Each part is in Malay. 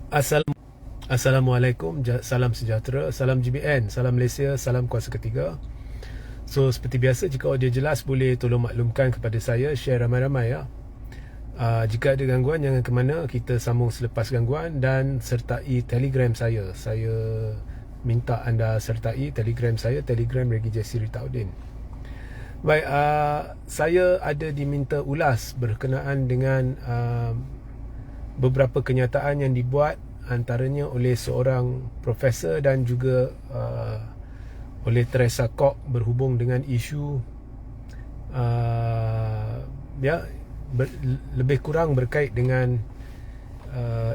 Assalamualaikum, salam sejahtera, salam GBN, salam Malaysia, salam kuasa ketiga. So seperti biasa, jika audio jelas boleh tolong maklumkan kepada saya, share ramai-ramai ya. Jika ada gangguan jangan ke mana, kita sambung selepas gangguan. Dan sertai Telegram saya. Saya minta anda sertai Telegram saya, Telegram Regi Jessi Ritaudin. Baik, saya ada diminta ulas berkenaan dengan beberapa kenyataan yang dibuat antaranya oleh seorang profesor dan juga oleh Teresa Kok berhubung dengan isu lebih kurang berkait dengan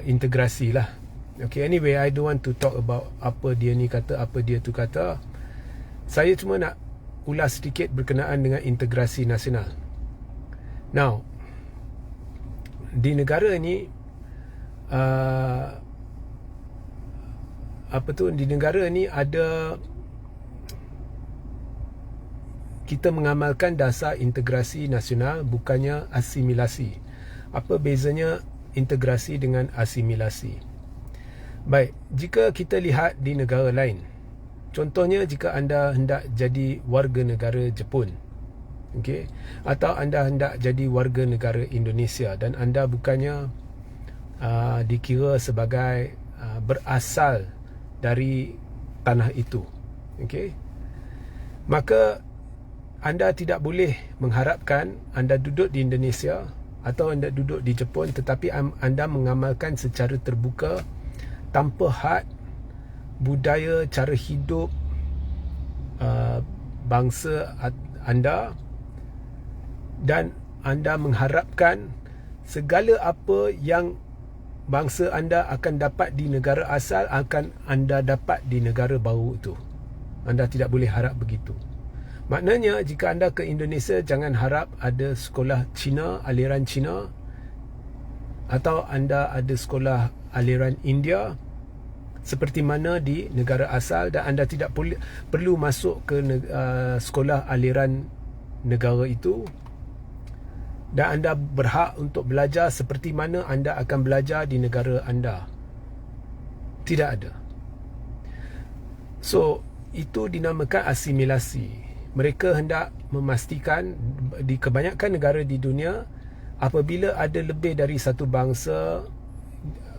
integrasi lah. Okay, anyway, I don't want to talk about apa dia ni kata, apa dia tu kata. Saya cuma nak ulas sedikit berkenaan dengan integrasi nasional. Now, di negara ni di negara ni ada, kita mengamalkan dasar integrasi nasional, bukannya asimilasi. Apa bezanya integrasi dengan asimilasi? Baik, jika kita lihat di negara lain, contohnya jika anda hendak jadi warga negara Jepun, okay, atau anda hendak jadi warga negara Indonesia dan anda bukannya dikira sebagai berasal dari tanah itu, okay, maka anda tidak boleh mengharapkan anda duduk di Indonesia atau anda duduk di Jepun tetapi anda mengamalkan secara terbuka tanpa had budaya, cara hidup bangsa anda, dan anda mengharapkan segala apa yang bangsa anda akan dapat di negara asal akan anda dapat di negara baru itu. Anda tidak boleh harap begitu. Maknanya jika anda ke Indonesia, jangan harap ada sekolah Cina, aliran Cina, atau anda ada sekolah aliran India seperti mana di negara asal, dan anda tidak perlu masuk ke sekolah aliran negara itu, dan anda berhak untuk belajar seperti mana anda akan belajar di negara anda. Tidak ada. So, itu dinamakan asimilasi. Mereka hendak memastikan di kebanyakan negara di dunia, apabila ada lebih dari satu bangsa,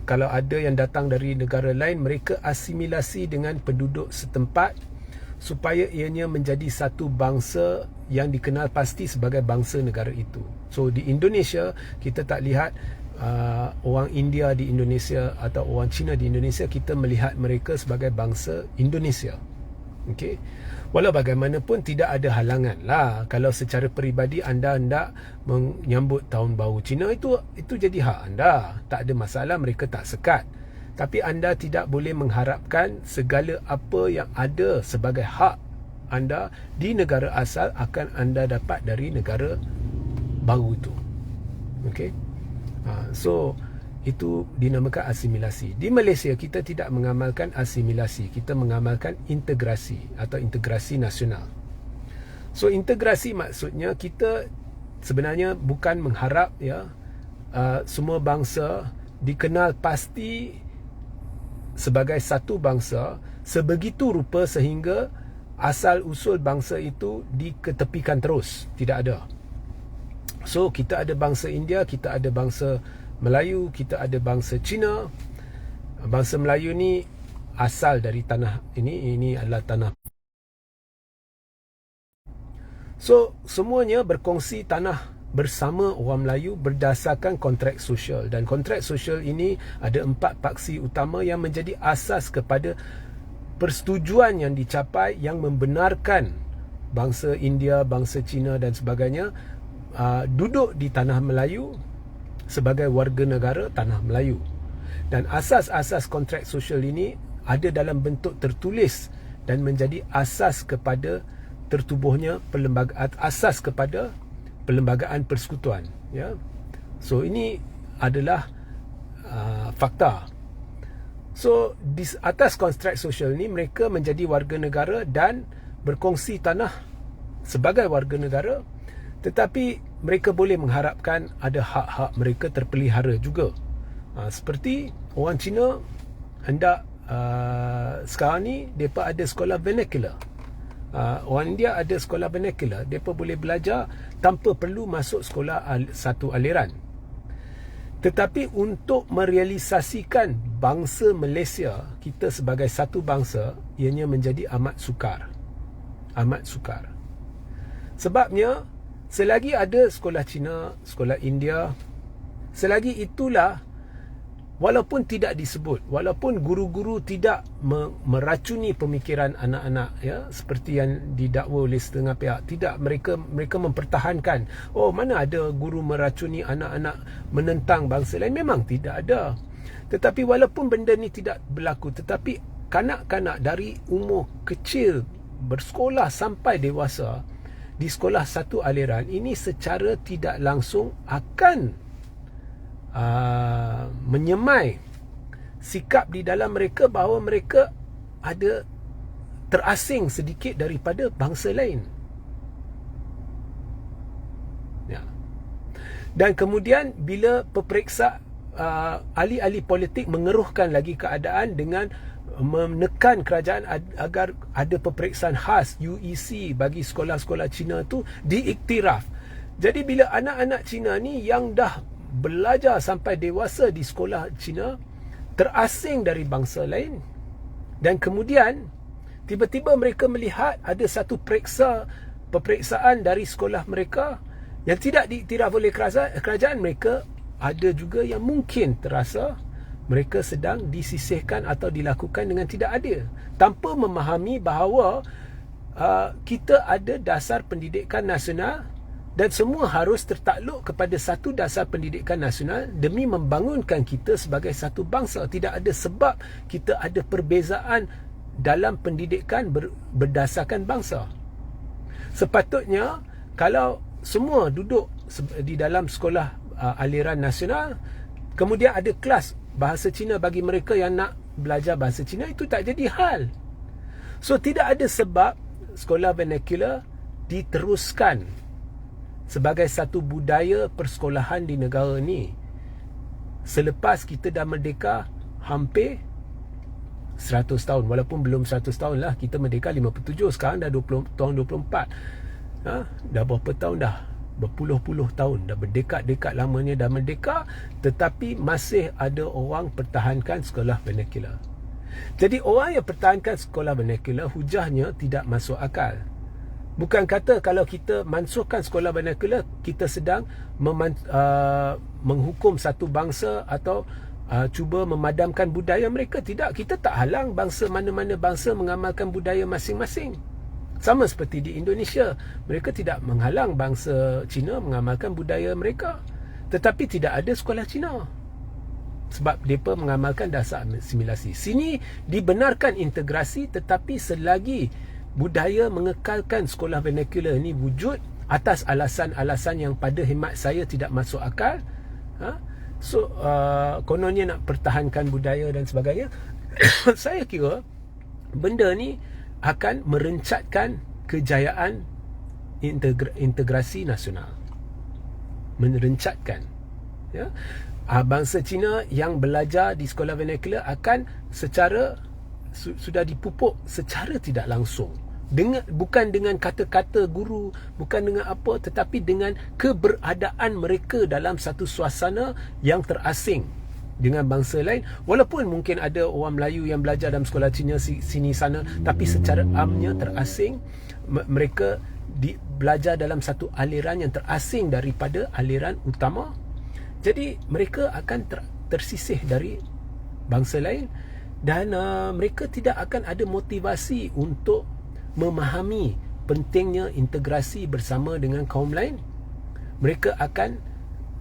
kalau ada yang datang dari negara lain, mereka asimilasi dengan penduduk setempat supaya ianya menjadi satu bangsa yang dikenal pasti sebagai bangsa negara itu. So di Indonesia, kita tak lihat orang India di Indonesia atau orang Cina di Indonesia, kita melihat mereka sebagai bangsa Indonesia. Okay? Walau bagaimanapun tidak ada halangan lah kalau secara peribadi anda hendak menyambut tahun baru Cina, itu jadi hak anda, tak ada masalah, mereka tak sekat. Tapi anda tidak boleh mengharapkan segala apa yang ada sebagai hak anda di negara asal akan anda dapat dari negara baru itu. Okay? So itu dinamakan asimilasi. Di Malaysia kita tidak mengamalkan asimilasi, kita mengamalkan integrasi atau integrasi nasional. So integrasi maksudnya kita sebenarnya bukan mengharap semua bangsa dikenal pasti sebagai satu bangsa sebegitu rupa sehingga asal usul bangsa itu diketepikan terus. Tidak ada. So kita ada bangsa India, kita ada bangsa Melayu, kita ada bangsa Cina. Bangsa Melayu ni asal dari tanah ini adalah tanah. So semuanya berkongsi tanah bersama orang Melayu berdasarkan kontrak sosial, dan kontrak sosial ini ada 4 paksi utama yang menjadi asas kepada persetujuan yang dicapai yang membenarkan bangsa India, bangsa Cina dan sebagainya duduk di tanah Melayu sebagai warga negara tanah Melayu. Dan asas-asas kontrak sosial ini ada dalam bentuk tertulis dan menjadi asas kepada tertubuhnya asas kepada perlembagaan persekutuan, ya. So ini adalah fakta. So di atas kontrak sosial ni mereka menjadi warga negara dan berkongsi tanah sebagai warga negara, tetapi mereka boleh mengharapkan ada hak-hak mereka terpelihara juga. Seperti orang Cina hendak sekarang ni mereka ada sekolah vernacular. Orang India ada sekolah vernacular. Mereka boleh belajar tanpa perlu masuk sekolah satu aliran. Tetapi untuk merealisasikan bangsa Malaysia kita sebagai satu bangsa, ianya menjadi amat sukar. Amat sukar. Sebabnya selagi ada sekolah Cina, sekolah India, selagi itulah, walaupun tidak disebut, walaupun guru-guru tidak meracuni pemikiran anak-anak, ya, seperti yang didakwa oleh setengah pihak, tidak, mereka mempertahankan, oh mana ada guru meracuni anak-anak menentang bangsa lain. Memang tidak ada. Tetapi walaupun benda ni tidak berlaku, tetapi kanak-kanak dari umur kecil bersekolah sampai dewasa di sekolah satu aliran ini secara tidak langsung akan menyemai sikap di dalam mereka bahawa mereka ada terasing sedikit daripada bangsa lain. Ya. Dan kemudian bila peperiksa ahli-ahli politik mengeruhkan lagi keadaan dengan menekan kerajaan agar ada peperiksaan khas UEC bagi sekolah-sekolah Cina tu diiktiraf. Jadi bila anak-anak Cina ni yang dah belajar sampai dewasa di sekolah Cina terasing dari bangsa lain, dan kemudian tiba-tiba mereka melihat ada satu peperiksaan dari sekolah mereka yang tidak diiktiraf oleh kerajaan, mereka ada juga yang mungkin terasa mereka sedang disisihkan atau dilakukan dengan tidak adil, tanpa memahami bahawa kita ada dasar pendidikan nasional dan semua harus tertakluk kepada satu dasar pendidikan nasional demi membangunkan kita sebagai satu bangsa. Tidak ada sebab kita ada perbezaan dalam pendidikan berdasarkan bangsa. Sepatutnya kalau semua duduk di dalam sekolah aliran nasional, kemudian ada kelas bahasa Cina bagi mereka yang nak belajar bahasa Cina, itu tak jadi hal. So tidak ada sebab sekolah vernacular diteruskan sebagai satu budaya persekolahan di negara ni selepas kita dah merdeka hampir 100 tahun. Walaupun belum 100 tahun lah, kita merdeka 57, sekarang dah 20 tahun 24. Dah berapa tahun dah? Berpuluh-puluh tahun dah, berdekat-dekat lamanya dah merdeka, tetapi masih ada orang pertahankan sekolah vernacular. Jadi orang yang pertahankan sekolah vernacular, hujahnya tidak masuk akal. Bukan kata kalau kita mansuhkan sekolah vernacular kita sedang menghukum satu bangsa atau cuba memadamkan budaya mereka. Tidak, kita tak halang bangsa mana-mana bangsa mengamalkan budaya masing-masing. Sama seperti di Indonesia, mereka tidak menghalang bangsa Cina mengamalkan budaya mereka, tetapi tidak ada sekolah Cina sebab mereka mengamalkan dasar asimilasi. Sini dibenarkan integrasi, tetapi selagi budaya mengekalkan sekolah vernacular ni wujud atas alasan-alasan yang pada khidmat saya tidak masuk akal, kononnya nak pertahankan budaya dan sebagainya, saya kira benda ni akan merencatkan kejayaan integrasi nasional. Merencatkan, ya, bangsa Cina yang belajar di sekolah vernacular akan secara sudah dipupuk secara tidak langsung, bukan dengan kata-kata guru, bukan dengan apa, tetapi dengan keberadaan mereka dalam satu suasana yang terasing dengan bangsa lain. Walaupun mungkin ada orang Melayu yang belajar dalam sekolah Cina sini sana, tapi secara amnya terasing. Mereka belajar dalam satu aliran yang terasing daripada aliran utama. Jadi mereka akan tersisih dari bangsa lain, dan mereka tidak akan ada motivasi untuk memahami pentingnya integrasi bersama dengan kaum lain. Mereka akan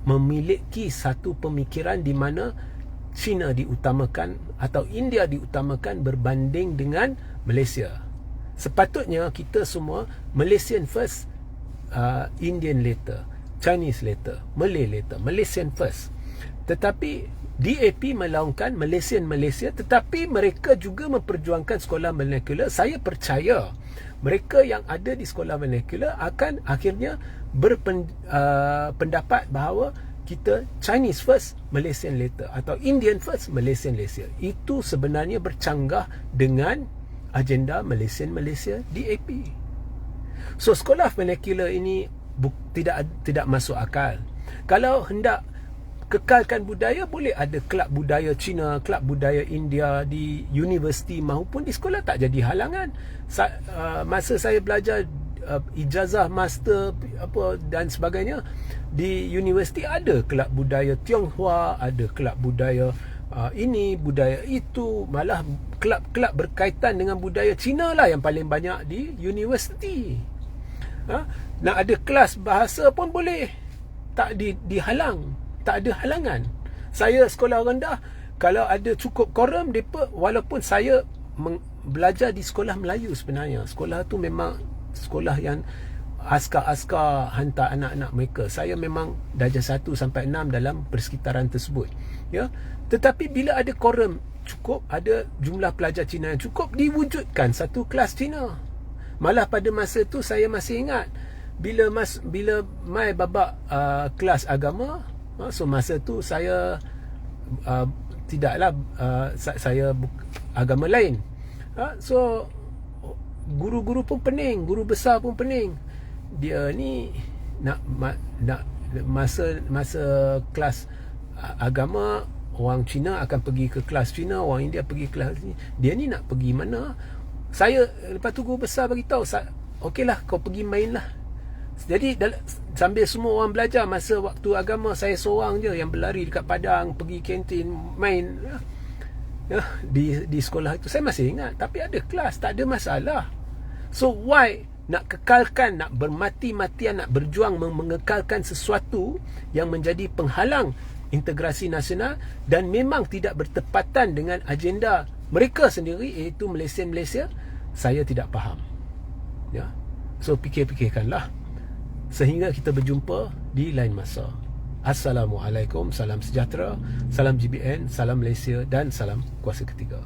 memiliki satu pemikiran di mana China diutamakan atau India diutamakan berbanding dengan Malaysia. Sepatutnya kita semua Malaysian first, Indian later, Chinese later, Malay later, Malaysian first. Tetapi DAP melaungkan Malaysian Malaysia, tetapi mereka juga memperjuangkan sekolah vernacular. Saya percaya mereka yang ada di sekolah vernacular akan akhirnya berpendapat bahawa kita Chinese first, Malaysian later, atau Indian first, Malaysian later. Itu sebenarnya bercanggah dengan agenda Malaysia DAP. So sekolah vernacular ini tidak masuk akal. Kalau hendak kekalkan budaya, boleh ada kelab budaya Cina, kelab budaya India di universiti maupun di sekolah, tak jadi halangan. Masa saya belajar ijazah master apa dan sebagainya di universiti, ada kelab budaya Tionghoa, ada kelab budaya ini, budaya itu, malah kelab-kelab berkaitan dengan budaya Cina lah yang paling banyak di universiti. Nak ada kelas bahasa pun boleh, tak dihalang, tak ada halangan. Saya sekolah rendah, kalau ada cukup korum, depa, walaupun saya belajar di sekolah Melayu sebenarnya, sekolah tu memang sekolah yang askar-askar hantar anak-anak mereka. Saya memang darjah 1 sampai 6 dalam persekitaran tersebut, ya. Tetapi bila ada korum cukup, ada jumlah pelajar Cina yang cukup, diwujudkan satu kelas Cina. Malah pada masa tu saya masih ingat, bila mai babak kelas agama, so masa tu saya tidaklah saya agama lain, so guru-guru pun pening, guru besar pun pening. Dia ni nak masa kelas agama, orang Cina akan pergi ke kelas Cina, orang India pergi ke kelas ni. Dia ni nak pergi mana? Saya lepas tu guru besar bagi tahu, okeylah kau pergi main lah. Jadi sambil semua orang belajar, masa waktu agama saya seorang je yang berlari dekat padang, pergi kantin, main di sekolah itu. Saya masih ingat. Tapi ada kelas, tak ada masalah. So why nak kekalkan, nak bermati-matian, nak berjuang mengekalkan sesuatu yang menjadi penghalang integrasi nasional dan memang tidak bertepatan dengan agenda mereka sendiri, iaitu Malaysia. Saya tidak faham, ya. So fikir-fikirkanlah. Sehingga kita berjumpa di lain masa. Assalamualaikum, salam sejahtera, salam GBN, salam Malaysia dan salam kuasa ketiga.